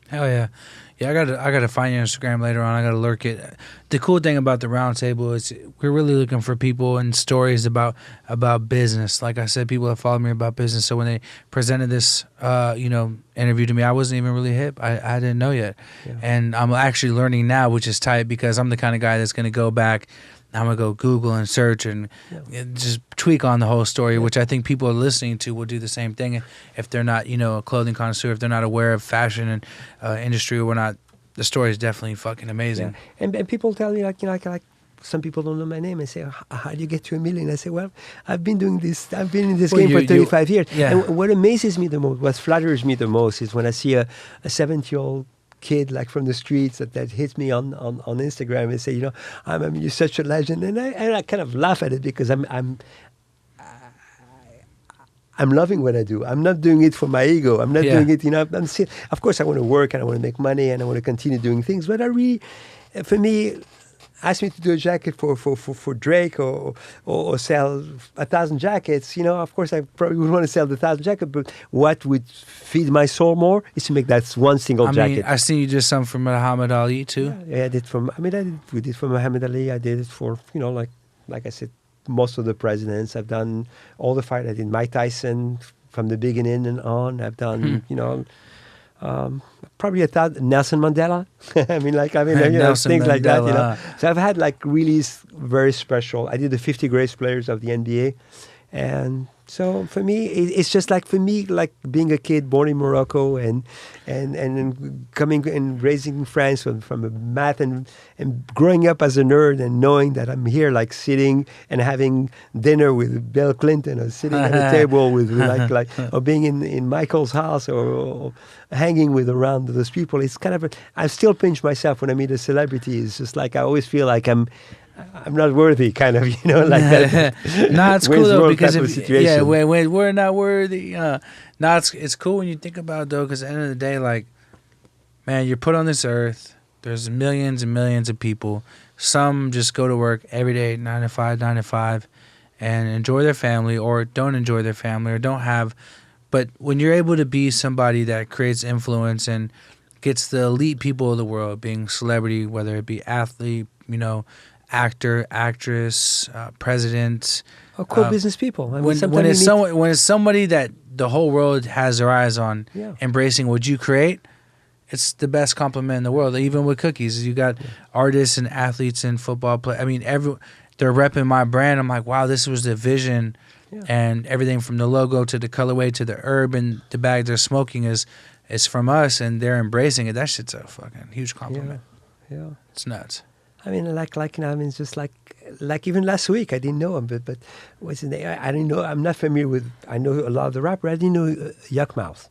Hell yeah. Yeah, I gotta find your Instagram later on. I gotta lurk it. The cool thing about the round table is we're really looking for people and stories about business. Like I said, people have followed me about business. So when they presented this interview to me, I wasn't even really hip. I didn't know yet. Yeah. And I'm actually learning now, which is tight because I'm the kind of guy that's gonna go back. I'm gonna go Google and search and just tweak on the whole story, which I think people are listening to will do the same thing if they're not, a clothing connoisseur, if they're not aware of fashion and industry or whatnot. The story is definitely fucking amazing. Yeah. And people tell me like some people don't know my name and say, how do you get to 1 million? I say, well, I've been doing this. I've been in this game for 35 years. Yeah. And what amazes me the most, what flatters me the most, is when I see a 70-year-old kid like from the streets that hits me on Instagram and say, you're such a legend, and I kind of laugh at it because I'm loving what I do. I'm not doing it for my ego. I'm not doing it, I'm still, of course I want to work and I want to make money and I want to continue doing things, but for me, ask me to do a jacket for Drake or sell 1,000 jackets, of course I probably would want to sell the 1,000 jackets, but what would feed my soul more is to make that one single jacket. I seen you did some for Muhammad Ali too. Yeah, we did for Muhammad Ali. I did it for, like I said, most of the presidents. I've done all the fight. I did Mike Tyson from the beginning and on. I've done, probably Nelson Mandela. Nelson things like that. Mandela. So I've had like really very special. I did the 50 greatest players of the NBA, and so for me, it's just like being a kid born in Morocco and coming and raising in France from a math and growing up as a nerd and knowing that I'm here like sitting and having dinner with Bill Clinton or sitting at a table with or being in Michael's house or hanging with around those people. It's kind of I still pinch myself when I meet a celebrity. It's just like I always feel like I'm not worthy, kind of, like that. Nah, it's cool though because when we're not worthy. It's cool when you think about it though, because at the end of the day, like, man, you're put on this earth. There's millions and millions of people. Some just go to work every day, 9 to 5, and enjoy their family, or don't enjoy their family, or don't have. But when you're able to be somebody that creates influence and gets the elite people of the world, being celebrity, whether it be athlete, actor, actress, president, or cool business people. When it's somebody that the whole world has their eyes on, embracing what you create, it's the best compliment in the world. Even with cookies, you got artists and athletes and football play. I mean, they're repping my brand. I'm like, wow, this was the vision, and everything from the logo to the colorway to the herb and the bag they're smoking is from us, and they're embracing it. That shit's a fucking huge compliment. Yeah. It's nuts. I mean, it's just like even last week, I didn't know him, but what's his name? I didn't know. I'm not familiar with. I know a lot of the rapper. I didn't know Yuckmouth.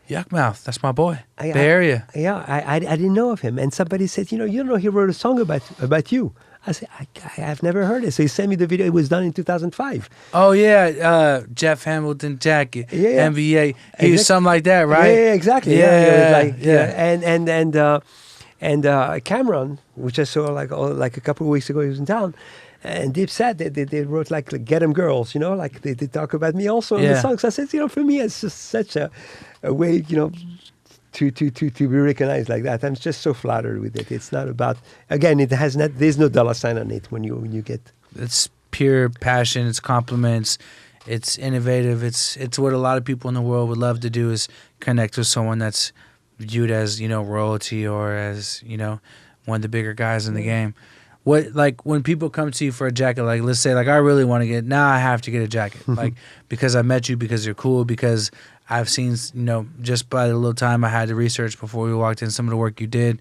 Yuckmouth, that's my boy. Bay Area. I didn't know of him, and somebody said, he wrote a song about you. I said, I've never heard it. So he sent me the video. It was done in 2005. Oh yeah, Jeff Hamilton jacket, NBA. He was something like that, right? Yeah, exactly. Yeah. And Cameron, which I saw like a couple of weeks ago, he was in town, and Deep said they wrote like Get 'Em Girls, like they talk about me also in the songs. I said, for me, it's just such a way, to be recognized like that. I'm just so flattered with it. It's not about, again, there's no dollar sign on it when you get. It's pure passion. It's compliments. It's innovative. It's what a lot of people in the world would love to do, is connect with someone that's viewed as royalty, or as one of the bigger guys in the game. What, like, when people come to you for a jacket, like, let's say, like, I really want to get, now I have to get a jacket, like, because I met you, because you're cool, because I've seen, just by the little time I had to research before we walked in some of the work you did.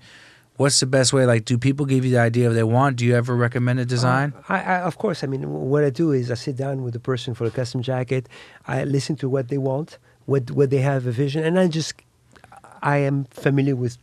What's the best way? Like, do people give you the idea of they want? Do you ever recommend a design? I of course. I mean, what I do is I sit down with the person for a custom jacket. I listen to what they want, what they have a vision, and I am familiar with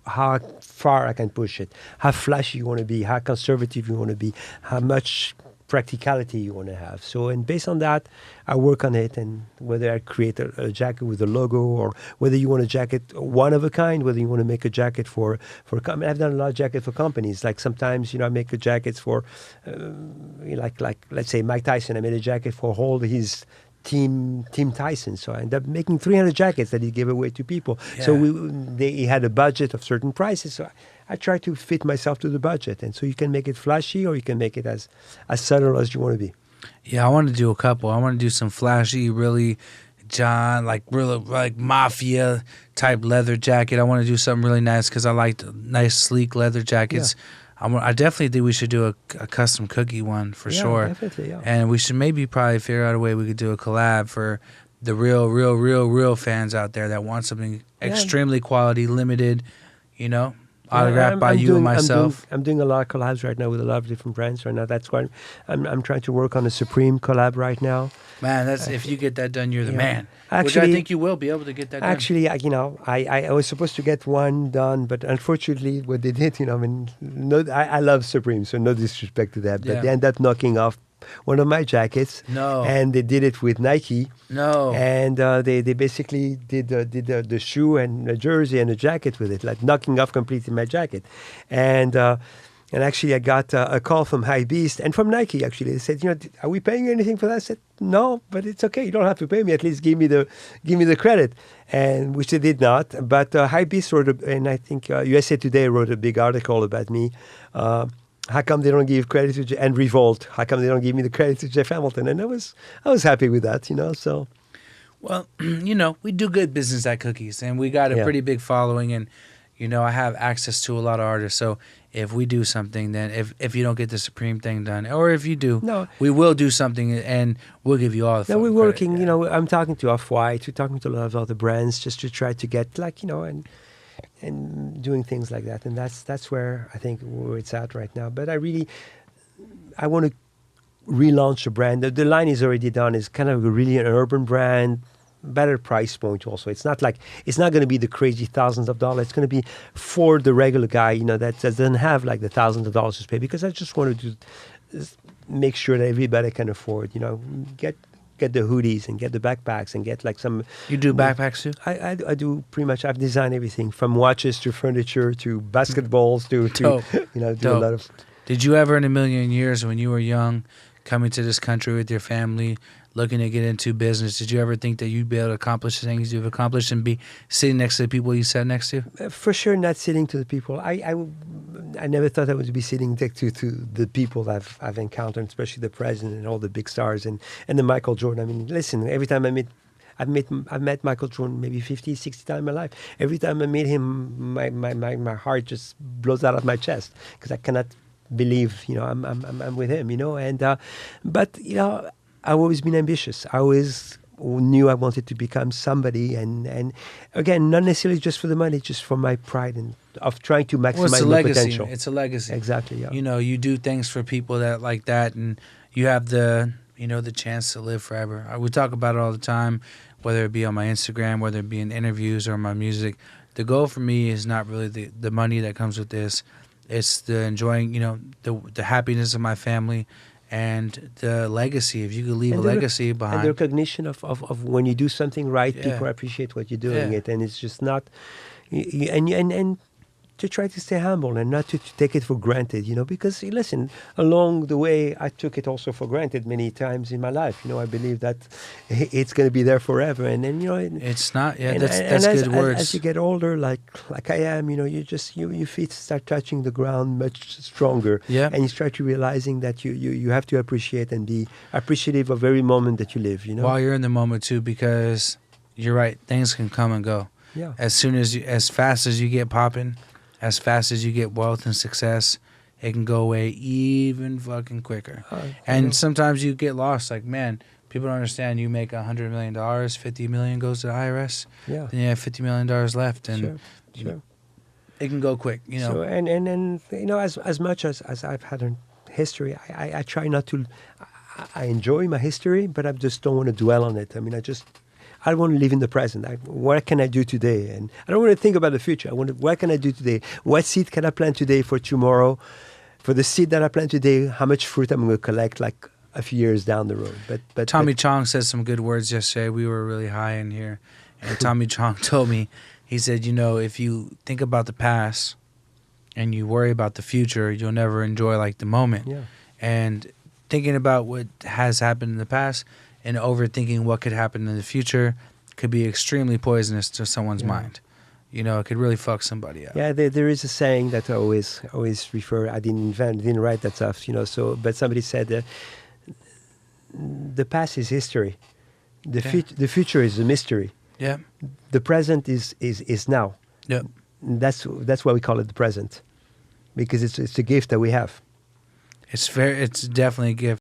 how far I can push it, how flashy you want to be, how conservative you want to be, how much practicality you want to have. So, and based on that, I work on it, and whether I create a jacket with a logo, or whether you want a jacket one of a kind, whether you want to make a jacket for I've done a lot of jackets for companies. Like sometimes, I make a jackets for, like let's say Mike Tyson. I made a jacket for all his Team Tyson. So I ended up making 300 jackets that he gave away to people. So Yeah. he had a budget of certain prices. So I try to fit myself to the budget. And so you can make it flashy or you can make it as subtle as you want to be. Yeah, I want to do a couple. I want to do some flashy, really John, like real like mafia type leather jacket. I want to do something really nice because I like nice sleek leather jackets. I definitely think we should do a custom cookie one for sure. Definitely, yeah. And we should maybe probably figure out a way we could do a collab for the real fans out there that want something extremely quality, limited, autographed by you and myself. I'm doing a lot of collabs right now with a lot of different brands right now. That's why I'm trying to work on a Supreme collab right now. Man, that's if you get that done, you're the man. Which Actually, I think you will be able to get that done. Actually, I was supposed to get one done, but unfortunately, what they did, I love Supreme, so no disrespect to that, but they ended up knocking off one of my jackets. No. And they did it with Nike. No. And they basically did the shoe and the jersey and the jacket with it, like knocking off completely my jacket. And actually, I got a call from Hypebeast and from Nike. Actually, they said, are we paying you anything for that? I said, no, but it's okay. You don't have to pay me. At least give me the credit, and which they did not. But Hypebeast wrote, and I think USA Today wrote a big article about me. How come they don't give credit to and Revolt? How come they don't give me the credit to Jeff Hamilton? And I was happy with that, So, well, we do good business at Cookies, and we got a pretty big following, and I have access to a lot of artists. So if we do something, then if you don't get the Supreme thing done, or if you do, we will do something, and we'll give you all the. No, we're working. Credit. I'm talking to Off-White. We're talking to a lot of other brands just to try to get and doing things like that. And that's where I think where it's at right now. But I want to relaunch the brand. The line is already done. It's kind of really an urban brand, better price point also. It's not going to be the crazy thousands of dollars. It's going to be for the regular guy, that doesn't have like the thousands of dollars to pay, because I just wanted to make sure that everybody can afford, get the hoodies and get the backpacks and get like some. You do backpacks too? I do pretty much. I've designed everything from watches to furniture to basketballs to do a lot of. Did you ever in a million years when you were young, coming to this country with your family, looking to get into business, did you ever think that you'd be able to accomplish the things you've accomplished and be sitting next to the people you sat next to? For sure, not sitting to the people. I never thought I would be sitting next to the people that I've encountered, especially the president and all the big stars and the Michael Jordan. I mean, listen, every time I've met Michael Jordan maybe 50, 60 times in my life. Every time I meet him, my heart just blows out of my chest because I cannot believe, I'm with him, but I've always been ambitious. I always knew I wanted to become somebody, and again, not necessarily just for the money, just for my pride and of trying to maximize my potential. It's a legacy. Exactly. Yeah. You do things for people that like that, and you have the chance to live forever. We talk about it all the time, whether it be on my Instagram, whether it be in interviews or my music. The goal for me is not really the money that comes with this. It's the enjoying, the happiness of my family. And the legacy, if you could leave a legacy behind. And the recognition of when you do something right, people appreciate what you're doing it. And it's just not, and to try to stay humble and not to take it for granted, because listen, along the way, I took it also for granted many times in my life. I believe that it's going to be there forever. And then, it's not, that's good words. As you get older, like I am, your feet start touching the ground much stronger. Yeah. And you start to realizing that you have to appreciate and be appreciative of every moment that you live, While you're in the moment too, because you're right, things can come and go. Yeah. As fast as you get popping, as fast as you get wealth and success, it can go away even fucking quicker. And sometimes you get lost. Like, man, people don't understand. You make $100 million, $50 million goes to the IRS. Yeah. Then you have $50 million left, and sure. It can go quick. So, and as much as I've had a history, I try not to. I enjoy my history, but I just don't want to dwell on it. I mean, I want to live in the present. What can I do today? And I don't want to think about the future. What can I do today? What seed can I plant today for tomorrow? For the seed that I plant today, how much fruit I'm going to collect like a few years down the road. But Tommy Chong said some good words yesterday. We were really high in here. And Tommy Chong told me, he said, if you think about the past and you worry about the future, you'll never enjoy like the moment. Yeah. And thinking about what has happened in the past, and overthinking what could happen in the future could be extremely poisonous to someone's mind. You know, it could really fuck somebody up. Yeah, there is a saying that I always refer. I didn't write that stuff, you know. So, but somebody said the past is history, the future is a mystery. Yeah. The present is now. Yep. That's why we call it the present, because it's a gift that we have. It's definitely a gift.